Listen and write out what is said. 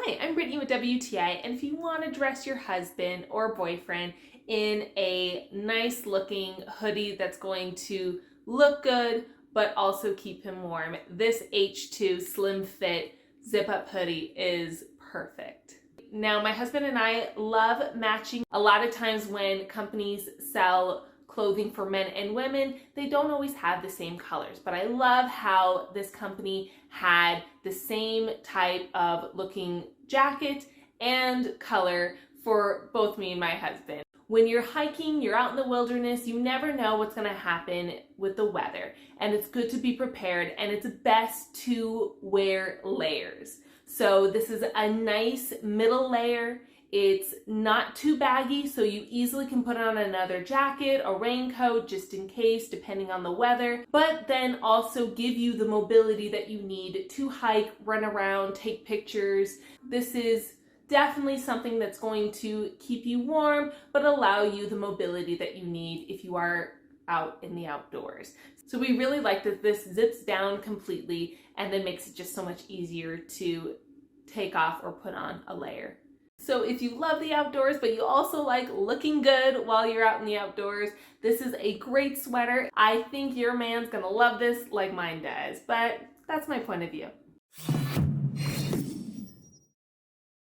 Hi, I'm Brittany with WTI, and if you want to dress your husband or boyfriend in a nice looking hoodie that's going to look good but also keep him warm, this H2 slim fit zip up hoodie is perfect. Now, my husband and I love matching. A lot of times when companies sell clothing for men and women, they don't always have the same colors, but I love how this company had the same type of looking jacket and color for both me and my husband. When you're hiking, you're out in the wilderness, you never know what's going to happen with the weather, and it's good to be prepared, and it's best to wear layers. So this is a nice middle layer. It's not too baggy, so you easily can put on another jacket or raincoat just in case, depending on the weather, but then also give you the mobility that you need to hike, run around, take pictures. This is definitely something that's going to keep you warm, but allow you the mobility that you need if you are out in the outdoors. So we really like that this zips down completely and then makes it just so much easier to take off or put on a layer. So if you love the outdoors, but you also like looking good while you're out in the outdoors, this is a great sweater. I think your man's gonna love this like mine does, but that's my point of view.